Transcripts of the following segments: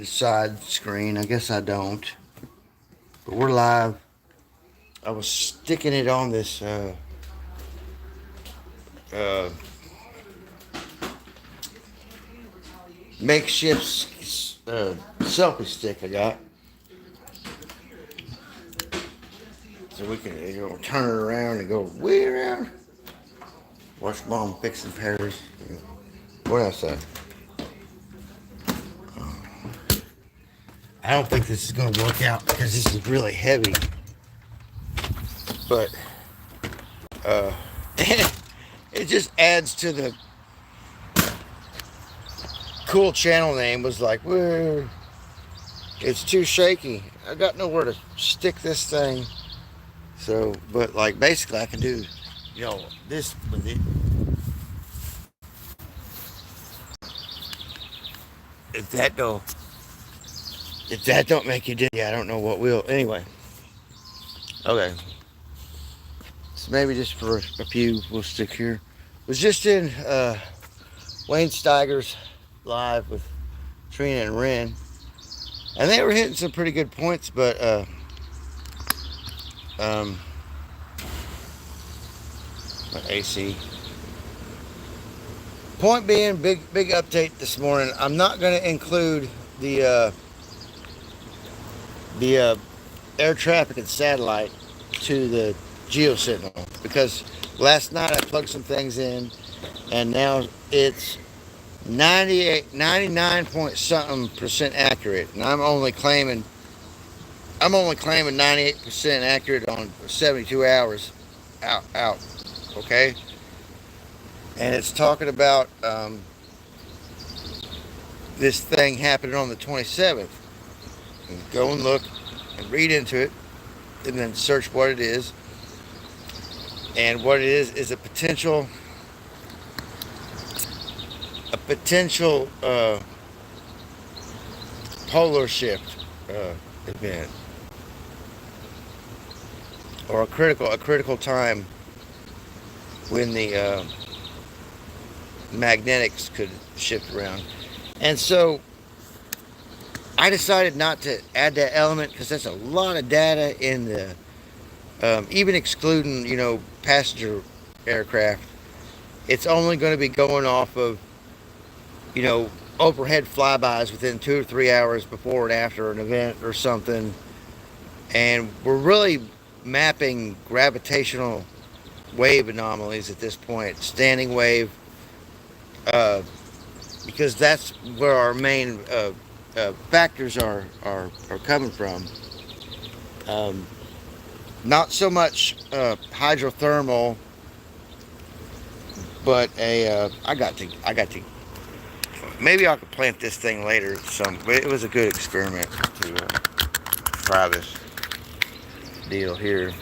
side screen. I guess I don't. But we're live. I was sticking it on this uh, makeshift selfie stick I got. So we can turn it around and go way around. Watch Mom fixing pears. What else? I don't think this is going to work out because this is really heavy. But it just adds to the cool channel name. Was like, whoa, it's too shaky. I got nowhere to stick this thing. So, but like basically I can do, this with it. If that don't make you dizzy, I don't know what will. Anyway, okay. So maybe just for a few, we'll stick here. Was just in Wayne Steiger's live with Trina and Ren, and they were hitting some pretty good points, but my AC. Point being, big update this morning. I'm not going to include the air traffic and satellite to the geo signal because last night I plugged some things in, and now it's 99 point something percent accurate, and I'm only claiming 98% accurate on 72 hours out. Okay, and it's talking about this thing happening on the 27th. And go and look and read into it, and then search what it is. And what it is a potential polar shift event, or a critical time when the magnetics could shift around. And so I decided not to add that element because that's a lot of data in the even excluding passenger aircraft. It's only going to be going off of overhead flybys within 2 or 3 hours before and after an event or something. And we're really mapping gravitational wave anomalies at this point, standing wave, because that's where our main factors are coming from. Not so much hydrothermal, but I got to. Maybe I could plant this thing later. It was a good experiment to try this deal here.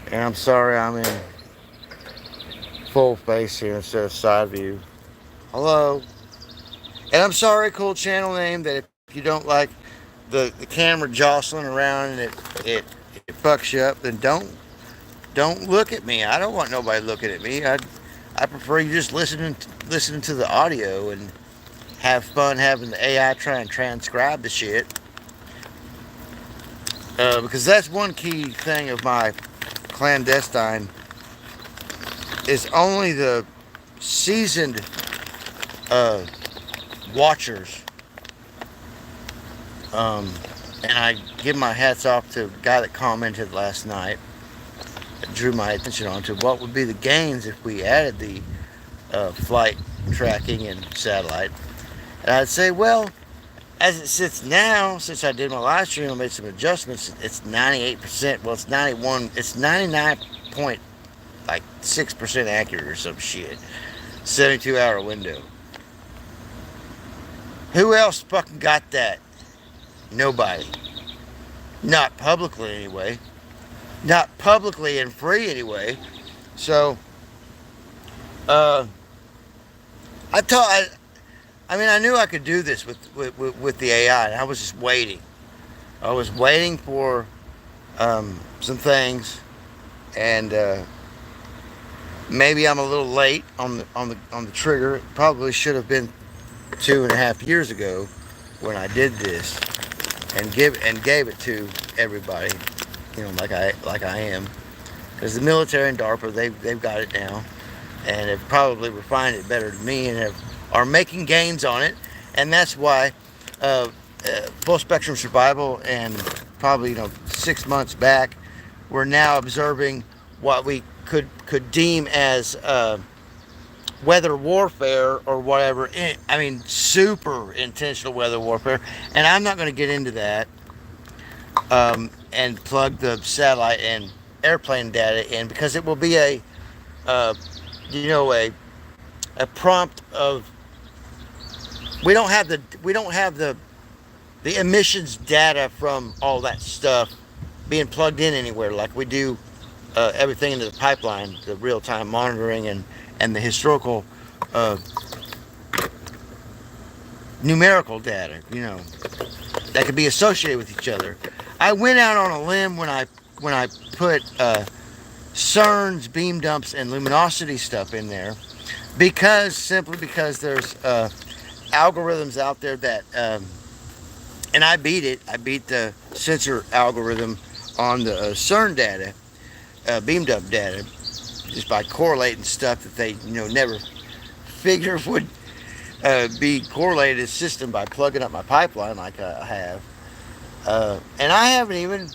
And I'm sorry I'm in full face here instead of side view. Hello. And I'm sorry, cool channel name, that if you don't like the camera jostling around and it fucks you up, then don't look at me. I don't want nobody looking at me. I prefer you just listening to the audio and have fun having the AI try and transcribe the shit. Because that's one key thing of my clandestine, is only the seasoned watchers. And I give my hats off to the guy that commented last night, that drew my attention onto what would be the gains if we added the flight tracking and satellite. And I'd say, well, as it sits now, since I did my live stream and made some adjustments, it's 98%. Well, it's 91. It's 99.6% accurate or some shit. 72-hour window. Who else fucking got that? Nobody. Not publicly anyway. Not publicly and free anyway. So, I knew I could do this with the AI, and I was just waiting. I was waiting for some things, and maybe I'm a little late on the trigger. It probably should have been 2.5 years ago, when I did this and gave it to everybody, you know, like I am, because the military and DARPA, they've got it now, and have probably refined it better than me, and are making gains on it, and that's why full spectrum survival, and probably 6 months back, we're now observing what we could deem as weather warfare or whatever. I mean, super intentional weather warfare, and I'm not going to get into that. And plug the satellite and airplane data in, because it will be a prompt of, we don't have the emissions data from all that stuff being plugged in anywhere like we do everything into the pipeline, the real-time monitoring and the historical numerical data, that could be associated with each other. I went out on a limb when I put CERN's beam dumps and luminosity stuff in there, simply because there's algorithms out there that, and I beat it. I beat the sensor algorithm on the CERN data, beam dump data, just by correlating stuff that they never figured would be correlated system by plugging up my pipeline like I have. And I haven't even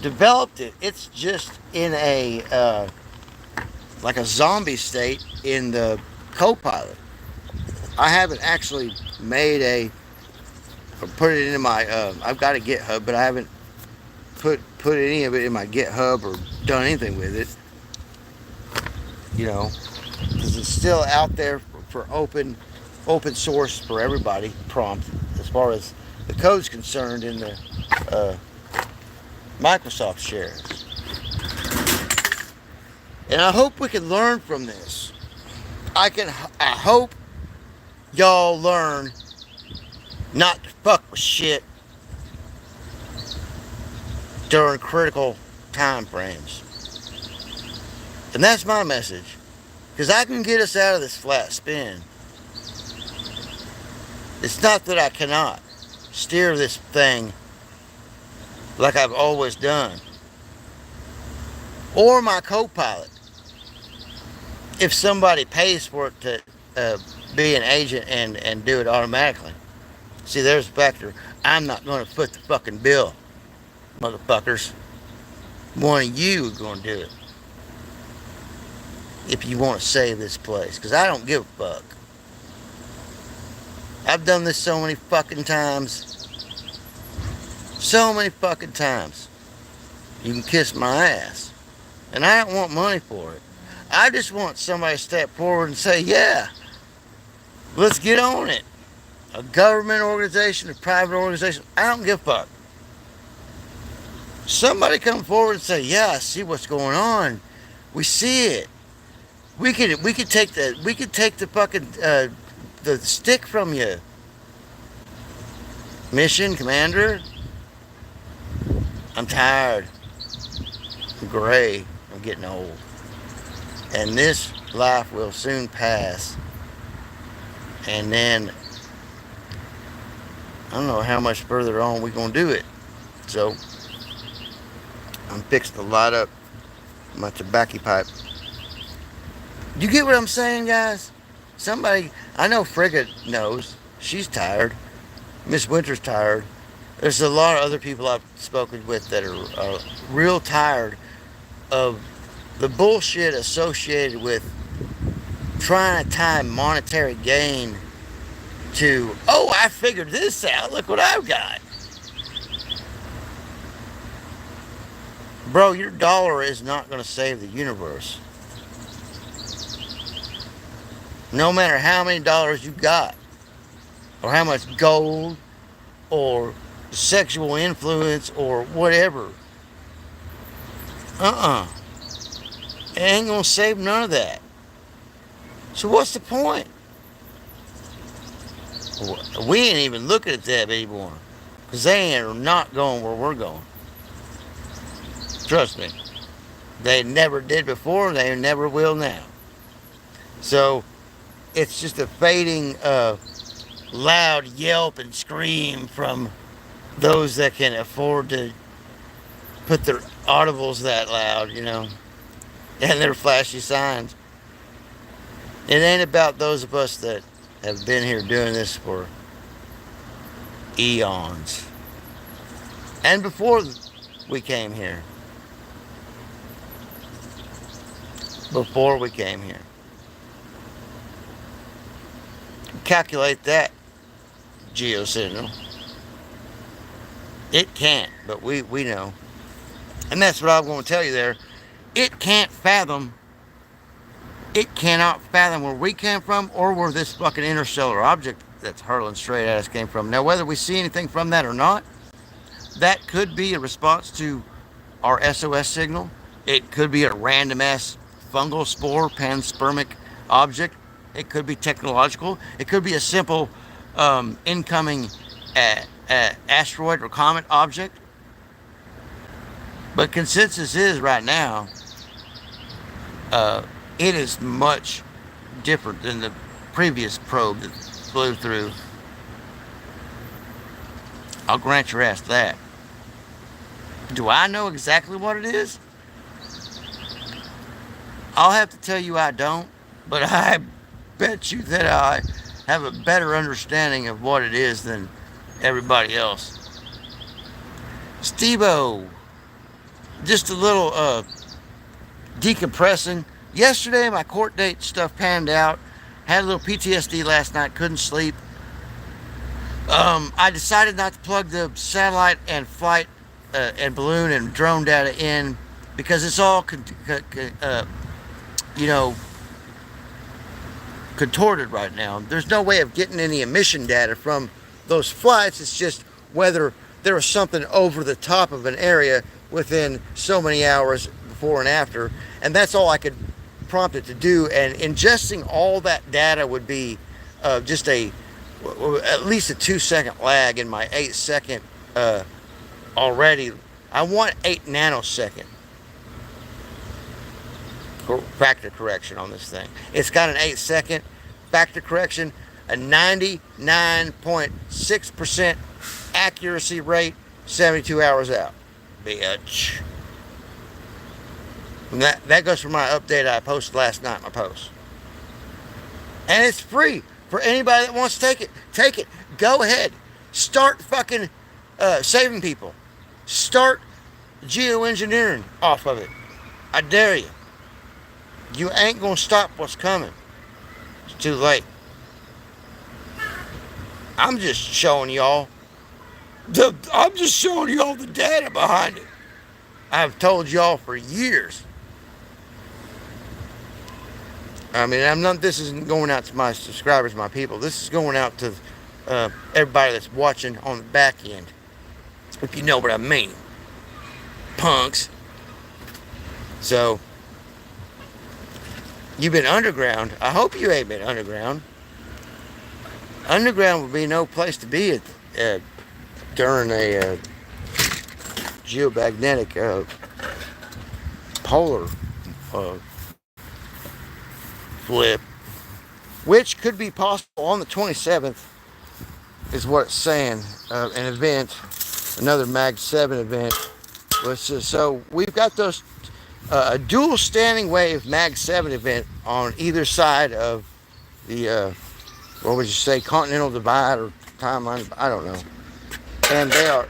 developed it. It's just in a like a zombie state in the Copilot. I haven't actually made or put it into my I've got a GitHub, but I haven't put any of it in my GitHub or done anything with it, because it's still out there for open source for everybody, prompt, as far as the code's concerned in the Microsoft shares. And I hope we can learn from this. I hope y'all learn not to fuck with shit during critical time frames. And that's my message. Because I can get us out of this flat spin. It's not that I cannot steer this thing like I've always done. Or my co-pilot. If somebody pays for it to be an agent and do it automatically. See, there's a factor. I'm not going to foot the fucking bill, motherfuckers. One of you is going to do it. If you want to save this place. Because I don't give a fuck. I've done this so many fucking times. So many fucking times. You can kiss my ass. And I don't want money for it. I just want somebody to step forward and say, yeah, let's get on it. A government organization, a private organization, I don't give a fuck. Somebody come forward and say, yeah, I see what's going on. We see it. We could take the fucking the stick from you, mission commander. I'm tired. I'm gray. I'm getting old. And this life will soon pass. And then I don't know how much further on we're going to do it. So I'm fixing to light up my tobacco pipe. You get what I'm saying, guys? Somebody, I know Frigga knows. She's tired. Miss Winter's tired. There's a lot of other people I've spoken with that are real tired of the bullshit associated with trying to tie monetary gain to, oh, I figured this out. Look what I've got. Bro, your dollar is not going to save the universe. No matter how many dollars you got, or how much gold, or sexual influence, or whatever. It ain't gonna save none of that. So what's the point? We ain't even looking at that anymore. Because they are not going where we're going. Trust me. They never did before, they never will now. So, it's just a fading loud yelp and scream from those that can afford to put their audibles that loud, and their flashy signs. It ain't about those of us that have been here doing this for eons. And before we came here. Before we came here. Calculate that, geosignal. It can't, but we know. And that's what I'm going to tell you there. It can't fathom. It cannot fathom where we came from or where this fucking interstellar object that's hurling straight at us came from. Now, whether we see anything from that or not, that could be a response to our SOS signal. It could be a random ass fungal spore panspermic object. It could be technological. It could be a simple incoming asteroid or comet object. But consensus is right now, it is much different than the previous probe that flew through. I'll grant your ass that. Do I know exactly what it is? I'll have to tell you I don't, but I bet you that I have a better understanding of what it is than everybody else. Steve-O, just a little decompressing. Yesterday my court date stuff panned out. Had a little PTSD last night, couldn't sleep. I decided not to plug the satellite and flight and balloon and drone data in because it's all contorted right now. There's no way of getting any emission data from those flights. It's just whether there was something over the top of an area within so many hours before and after, and that's all I could prompt it to do. And ingesting all that data would be just at least a 2-second lag in my 8-second already. I want 8 nanosecond factor correction on this thing. It's got an 8-second factor correction, a 99.6% accuracy rate, 72 hours out. Bitch. And that goes for my update I posted last night, my post. And it's free for anybody that wants to take it. Take it. Go ahead. Start fucking saving people. Start geoengineering off of it. I dare you. You ain't gonna stop what's coming. It's too late. I'm just showing y'all the data behind it. I've told y'all for years. I mean, this isn't going out to my subscribers, my people. This is going out to everybody that's watching on the back end. If you know what I mean. Punks. So, you've been underground. I hope you ain't been underground. Underground would be no place to be during a geomagnetic polar flip, which could be possible on the 27th, is what it's saying. An event, another Mag 7 event. So we've got those a dual standing wave Mag 7 event on either side of the what would you say, continental divide or timeline? I don't know. And they're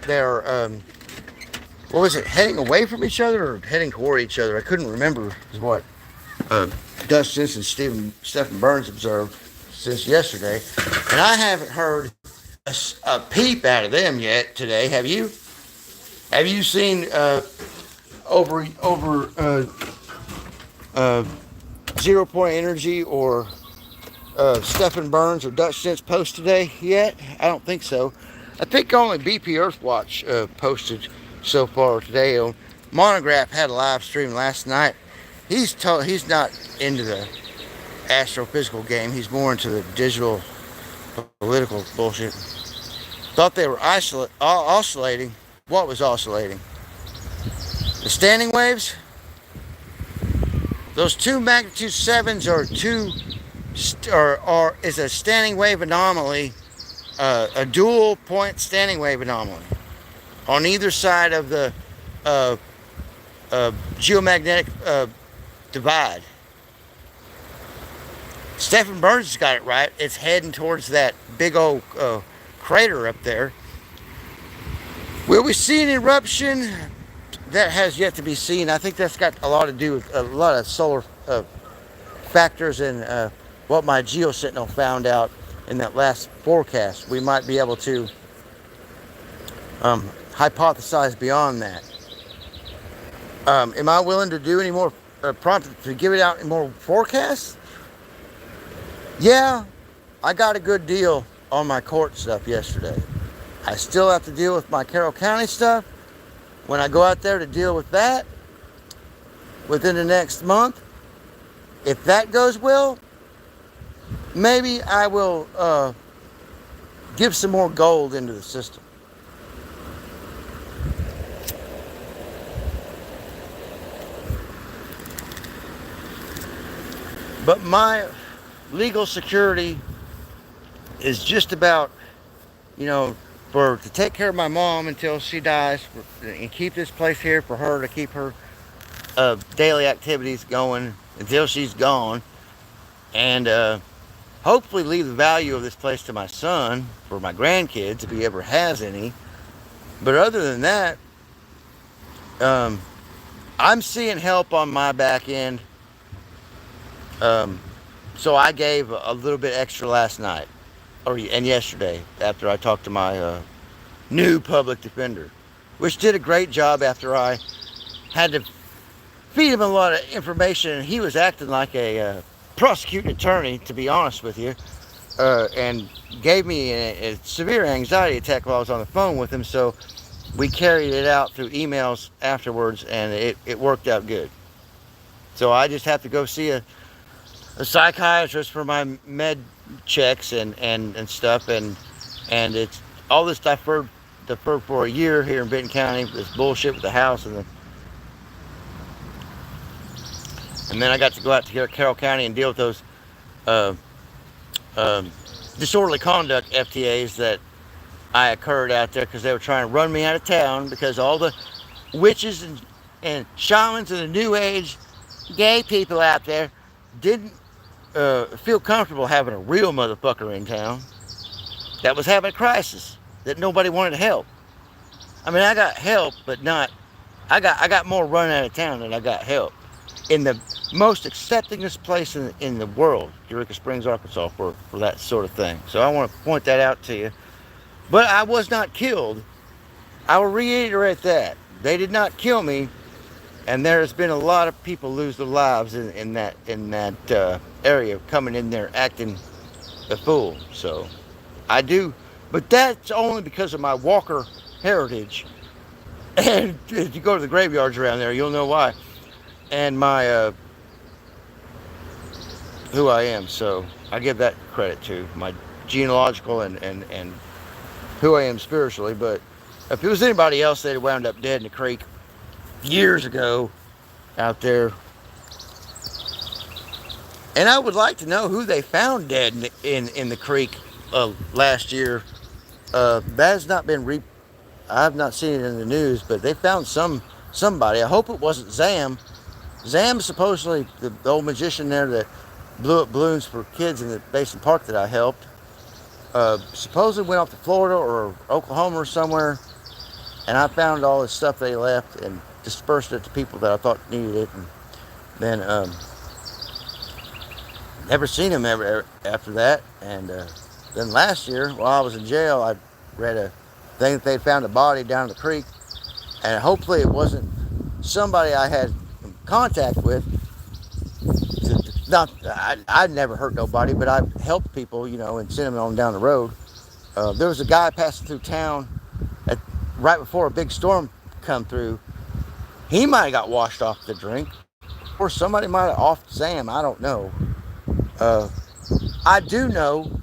what was it, heading away from each other or heading toward each other? I couldn't remember what Dust and Stephen Burns observed since yesterday, and I haven't heard a peep out of them yet today. Have you? Have you seen over 0 Point Energy or Stephen Burns or Dutch Sense post today yet? I don't think so. I think only BP Earthwatch posted so far today. Monograph had a live stream last night. He's not into the astrophysical game. He's more into the digital political bullshit. Thought they were oscillating. What was oscillating? The standing waves? Those 2 magnitude 7s is a standing wave anomaly a dual point standing wave anomaly on either side of the uh, geomagnetic divide. Stephen Burns has got it right. It's heading towards that big old crater up there. Will we see an eruption? That has yet to be seen. I think that's got a lot to do with a lot of solar factors and what my GeoSentinel found out in that last forecast. We might be able to hypothesize beyond that. Am I willing to do any more prompt to give it out in more forecasts? Yeah, I got a good deal on my court stuff yesterday. I still have to deal with my Carroll County stuff. When I go out there to deal with that within the next month, if that goes well, maybe I will give some more gold into the system. But my legal security is just about, to take care of my mom until she dies and keep this place here for her to keep her daily activities going until she's gone, and hopefully leave the value of this place to my son for my grandkids if he ever has any. But other than that, I'm seeing help on my back end. So I gave a little bit extra last night and yesterday after I talked to my new public defender, which did a great job after I had to feed him a lot of information, and he was acting like a prosecuting attorney, to be honest with you, and gave me a severe anxiety attack while I was on the phone with him. So we carried it out through emails afterwards, and it worked out good. So I just have to go see a psychiatrist for my med checks and stuff, and it's all this deferred for a year here in Benton County, this bullshit with the house and then I got to go out to Carroll County and deal with those disorderly conduct FTAs that I occurred out there because they were trying to run me out of town because all the witches and shamans and the new age gay people out there didn't feel comfortable having a real motherfucker in town that was having a crisis that nobody wanted to help. I mean, I got help, but not. I got more run out of town than I got help in the most acceptingest place in the world, Eureka Springs, Arkansas, for that sort of thing. So I want to point that out to you. But I was not killed. I will reiterate that they did not kill me. And there's been a lot of people lose their lives in that area, coming in there acting a fool. So I do, but that's only because of my Walker heritage. And if you go to the graveyards around there, you'll know why. And my who I am. So I give that credit to my genealogical and who I am spiritually. But if it was anybody else, they'd have wound up dead in the creek years ago out there. And I would like to know who they found dead in the creek last year. That has not been I have not seen it in the news, but they found somebody. I hope it wasn't Zam. Zam's supposedly the old magician there that blew up balloons for kids in the Basin Park that I helped. Supposedly went off to Florida or Oklahoma or somewhere, and I found all this stuff they left and dispersed it to people that I thought needed it, and then never seen him ever after that. And then last year, while I was in jail, I read a thing that they found a body down the creek, and hopefully it wasn't somebody I had contact with. I'd never hurt nobody, but I've helped people, and sent them on down the road. There was a guy passing through town right before a big storm come through. He might have got washed off the drink, or somebody might have offed Sam. I don't know. I do know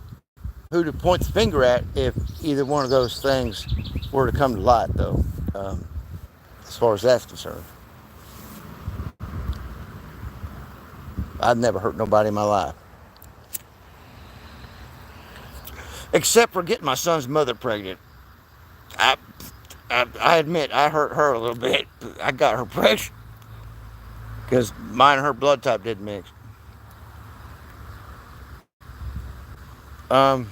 who to point the finger at if either one of those things were to come to light, though, as far as that's concerned. I've never hurt nobody in my life. except for getting my son's mother pregnant. I, I admit I hurt her a little bit. I got her pregnant because mine and her blood type didn't mix. Um,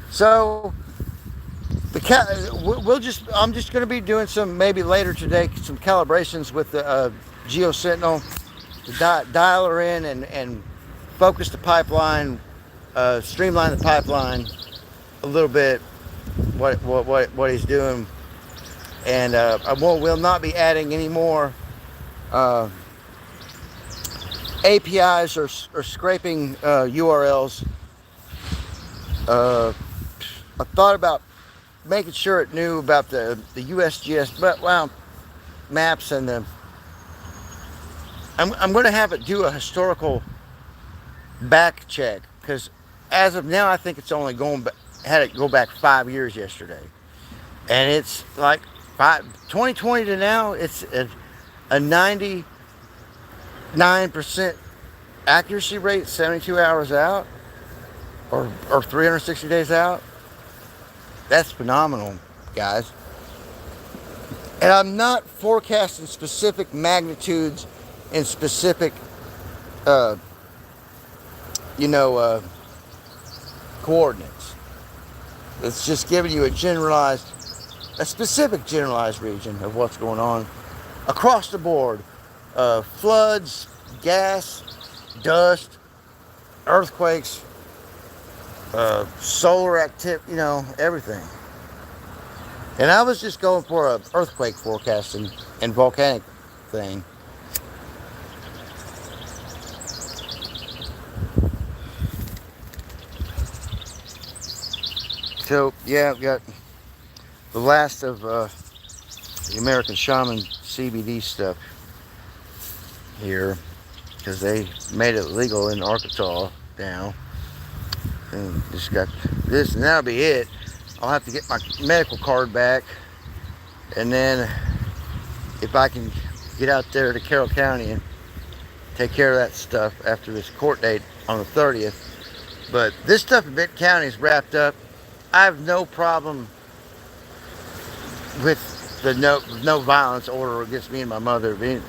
so we'll just I'm just going to be doing some maybe later today some calibrations with the Geo Sentinel to dial her in and focus the pipeline, streamline the pipeline a little bit. What he's doing, and I will not be adding any more APIs or scraping URLs. I thought about making sure it knew about the USGS, but well, maps and the. I'm going to have it do a historical back check because as of now, I think it's only had it go back 5 years yesterday, and it's like 2020 to now, it's a 99% accuracy rate, 72 hours out, or 360 days out. That's phenomenal, guys. And I'm not forecasting specific magnitudes and specific, uh, coordinates. It's just giving you a specific generalized region of what's going on across the board. Floods, gas, dust, earthquakes, solar activity, everything. And I was just going for an earthquake forecasting and volcanic thing. So, yeah, I've got the last of the American Shaman CBD stuff here because they made it legal in Arkansas now. And just got this, and that'll be it. I'll have to get my medical card back, and then if I can get out there to Carroll County and take care of that stuff after this court date on the 30th. But this stuff in Benton County is wrapped up. I have no problem with the no violence order against me and my mother. Believe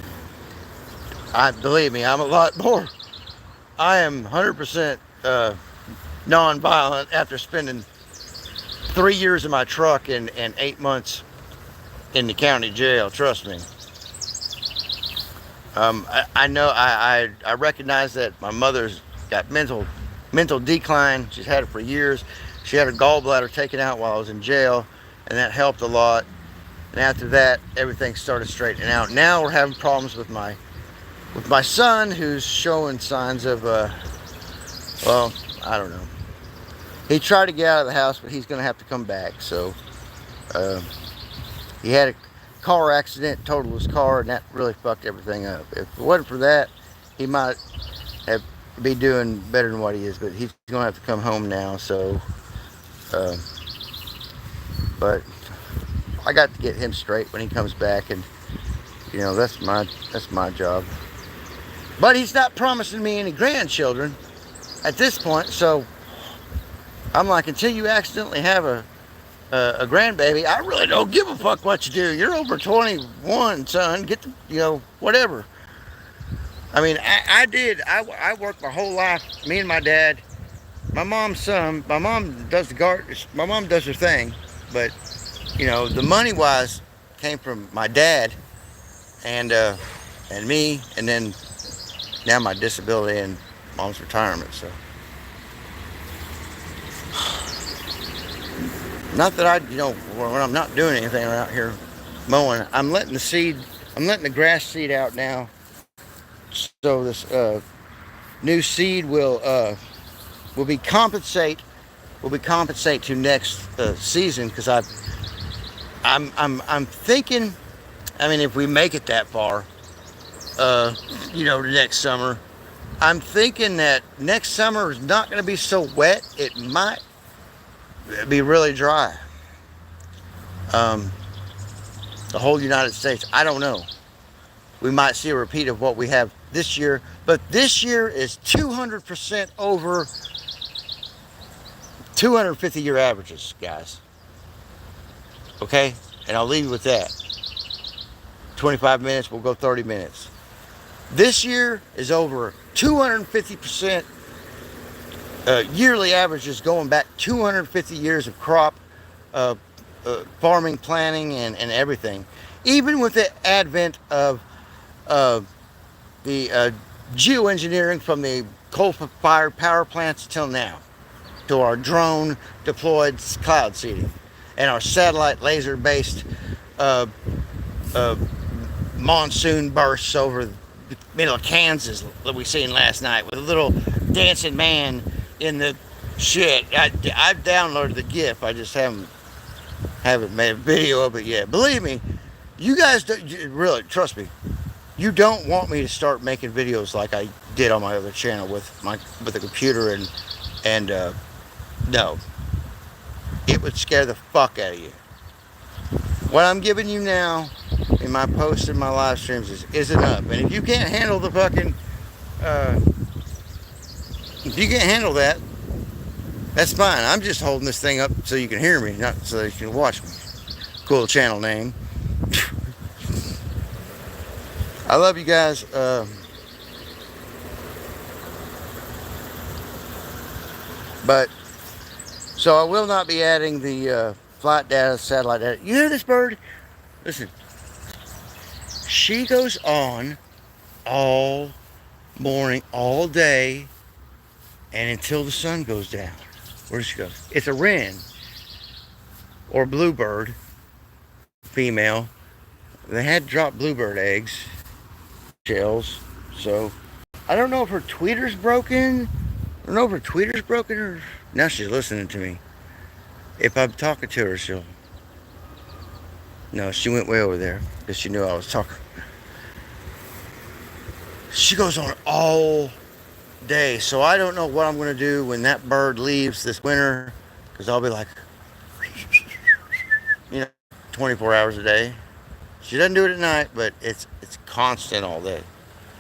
me, I'm a lot more. I am 100% non-violent after spending 3 years in my truck and 8 months in the county jail. Trust me. I know. I recognize that my mother's got mental decline. She's had it for years. She had her gallbladder taken out while I was in jail, and that helped a lot. And after that, everything started straightening out. Now we're having problems with my son, who's showing signs of well, I don't know. He tried to get out of the house, but he's going to have to come back. So he had a car accident, totaled his car, and that really fucked everything up. If it wasn't for that, he might be doing better than what he is. But he's going to have to come home now. So, but I got to get him straight when he comes back, and that's my job. But he's not promising me any grandchildren at this point, so I'm like, until you accidentally have a grandbaby, I really don't give a fuck what you do. You're over 21, son. Get the, whatever. I mean, I worked my whole life. Me and my dad, my mom's son. My mom does the garden. My mom does her thing, but the money wise came from my dad and me, and then now my disability and mom's retirement. So. Not that when I'm not doing anything out here mowing, I'm letting the grass seed out now. So this new seed will be compensate to next season, because I'm thinking, I mean, if we make it that far, next summer, I'm thinking that next summer is not going to be so wet. It might be really dry. The whole United States, I don't know. We might see a repeat of what we have this year, but this year is 200% over 250-year averages, guys. Okay? And I'll leave you with that. 25 minutes, we'll go 30 minutes. This year is over 250% yearly averages going back 250 years of crop farming, planning, and everything. Even with the advent of the geoengineering from the coal-fired power plants till now, to our drone deployed cloud seeding and our satellite laser-based uh, monsoon bursts over the middle of Kansas that we seen last night with a little dancing man in the shit. I've downloaded the GIF. I just haven't made a video of it yet. Believe me, you guys really trust me. You don't want me to start making videos like I did on my other channel with the computer and no, it would scare the fuck out of you. What I'm giving you now in my posts and my live streams is enough. And if you can't handle the fucking, if you can't handle that, that's fine. I'm just holding this thing up so you can hear me, not so you can watch me. Cool channel name. I love you guys. But so I will not be adding the flight data, satellite data. You hear this bird? Listen. She goes on all morning, all day, and until the sun goes down. Where does she go? It's a wren or bluebird, female. They had dropped bluebird eggs, shells. So I don't know if her tweeter's broken. I don't know if her tweeter's broken or now she's listening to me. If I'm talking to her, she'll. No, she went way over there because she knew I was talking. She goes on all day, so I don't know what I'm going to do when that bird leaves this winter, because I'll be like, 24 hours a day. She doesn't do it at night, but it's constant all day.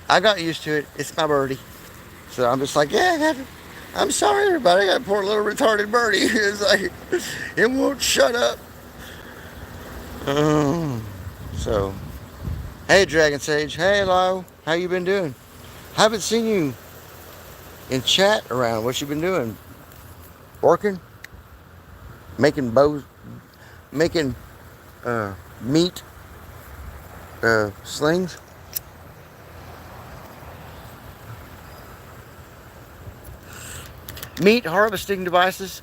I got used to it. It's my birdie. So I'm just like, yeah, I'm sorry, everybody. I got a poor little retarded birdie. It's like, it won't shut up. So, hey, Dragon Sage. Hey, Lyle. How you been doing? Haven't seen you in chat around. What you been doing? Working? Making bows? Making meat slings? Meat harvesting devices?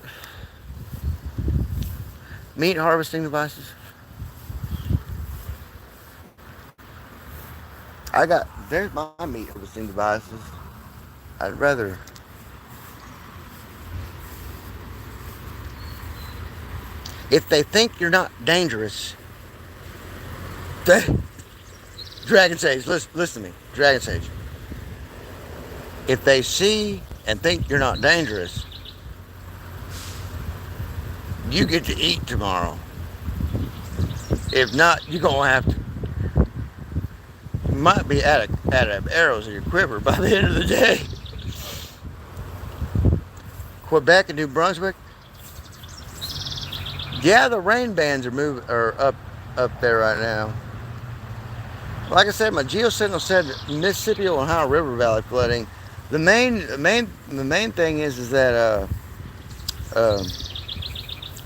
Meat harvesting devices? There's my meat harvesting devices. I'd rather. If they think you're not dangerous, Dragon Sage, listen to me, Dragon Sage. If they see and think you're not dangerous, you get to eat tomorrow. If not, you're gonna have to. You might be out of arrows in your quiver by the end of the day. Quebec and New Brunswick. Yeah, the rain bands are up there right now. Like I said, my geosignal said Mississippi, Ohio River Valley flooding. The main thing is that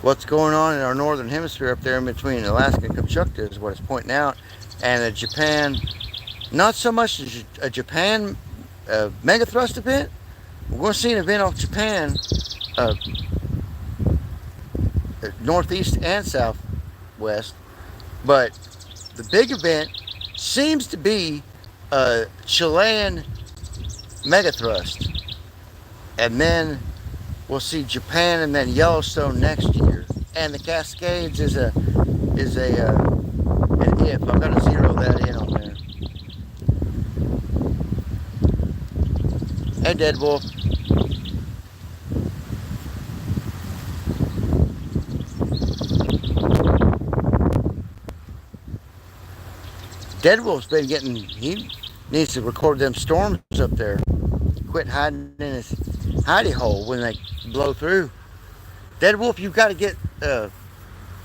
what's going on in our northern hemisphere up there in between Alaska and Kamchatka is what it's pointing out, and Japan. Not so much a Japan mega thrust event. We're going to see an event off Japan, northeast and southwest. But the big event seems to be a Chilean mega thrust, and then we'll see Japan and then Yellowstone next year. And the Cascades is an if. I'm going to zero that in on there. Hey, Dead Wolf. Dead Wolf's been getting, he needs to record them storms up there. Quit hiding in his hidey hole when they blow through. Dead Wolf, you've got to get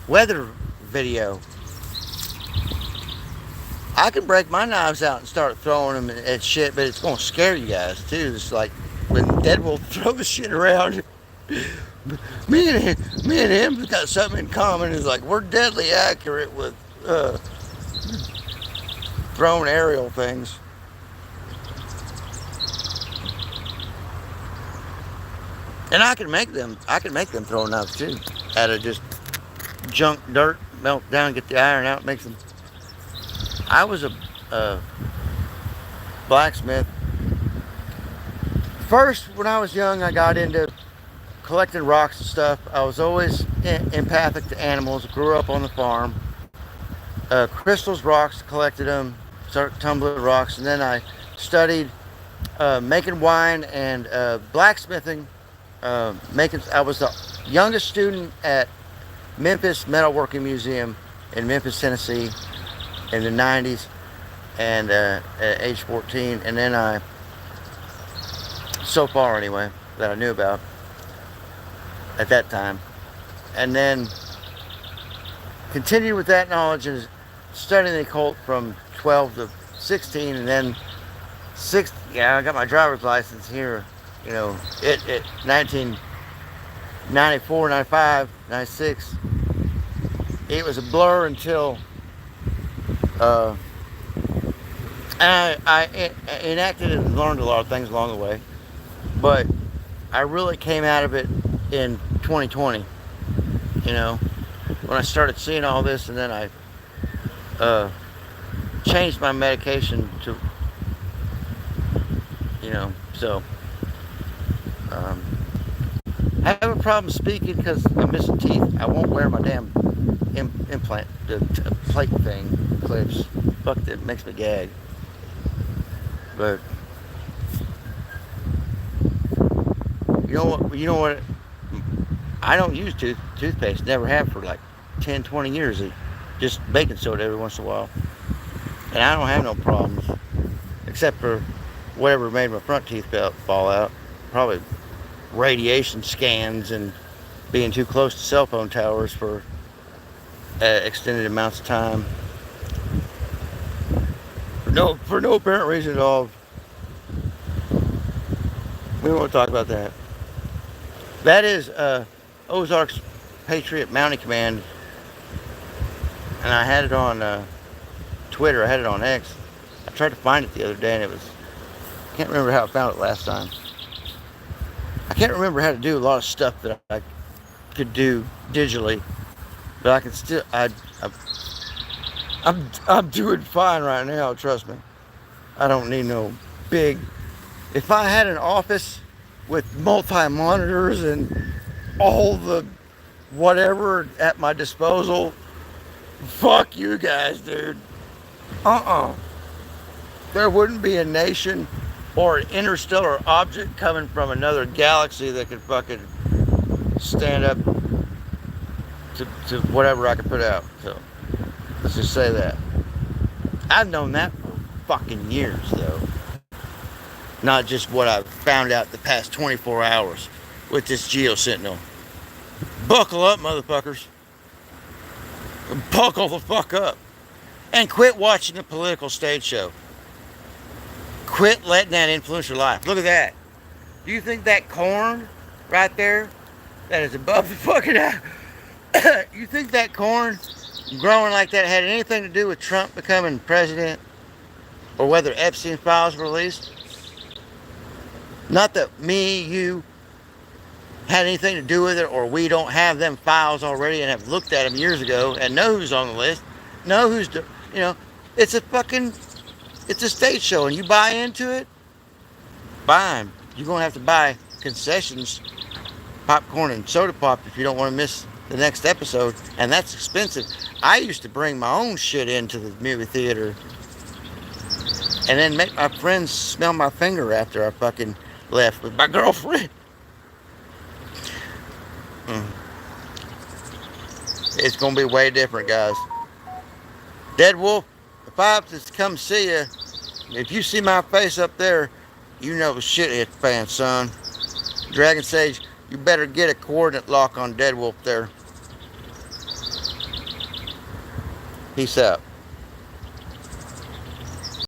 weather video. I can break my knives out and start throwing them at shit, but it's gonna scare you guys too. It's like when Dead Wolf throws shit around. Me and him got something in common. It's like we're deadly accurate with throwing aerial things. And I can make them. I can make them throwing knives too. Out of just junk dirt, melt down, get the iron out, make them. I was a blacksmith. First, when I was young, I got into collecting rocks and stuff. I was always empathic to animals. Grew up on the farm. Crystals, rocks, collected them. Started tumbling rocks, and then I studied making wine and blacksmithing. I was the youngest student at Memphis Metalworking Museum in Memphis, Tennessee, in the 90s, and at age 14. And then so far anyway, that I knew about at that time, and then continued with that knowledge and studying the occult from 12 to 16, and then I got my driver's license here, you know, it 1994, 95, 96. It was a blur until I enacted and learned a lot of things along the way, but I really came out of it in 2020, you know, when I started seeing all this, and then I changed my medication to, you know, so I have a problem speaking because I'm missing teeth. I won't wear my damn implant, the plate thing, clips. Fuck, that makes me gag. But you know what? I don't use toothpaste. Never have for like 10, 20 years. Just baking soda every once in a while. And I don't have no problems. Except for whatever made my front teeth fall out. Probably radiation scans and being too close to cell phone towers for extended amounts of time. For no apparent reason at all. We don't want to talk about that. That is Ozarks Patriot Mounting Command, and I had it on Twitter. I had it on X. I tried to find it the other day, and I can't remember how I found it last time. I can't remember how to do a lot of stuff that I could do digitally, but I can still. I'm doing fine right now. Trust me. I don't need no big. If I had an office with multi-monitors and all the whatever at my disposal, fuck you guys, dude. There wouldn't be a nation or an interstellar object coming from another galaxy that could fucking stand up to whatever I could put out. So let's just say that. I've known that for fucking years, though. Not just what I've found out the past 24 hours with this Geo Sentinel. Buckle up, motherfuckers. Buckle the fuck up. And quit watching the political stage show. Quit letting that influence your life. Look at that. Do you think that corn right there that is above the fucking you think that corn growing like that had anything to do with Trump becoming president? Or whether Epstein files were released? Not that me, you, had anything to do with it, or we don't have them files already and have looked at them years ago and know who's on the list, know who's, it's a stage show, and you buy into it, fine. You're going to have to buy concessions, popcorn and soda pop if you don't want to miss the next episode, and that's expensive. I used to bring my own shit into the movie theater and then make my friends smell my finger after I fucking left with my girlfriend. It's gonna be way different, guys. Dead Wolf, if I have to come see you, if you see my face up there, you know the shithead fan, son. Dragon Sage, You better get a coordinate lock on Dead Wolf there. Peace out.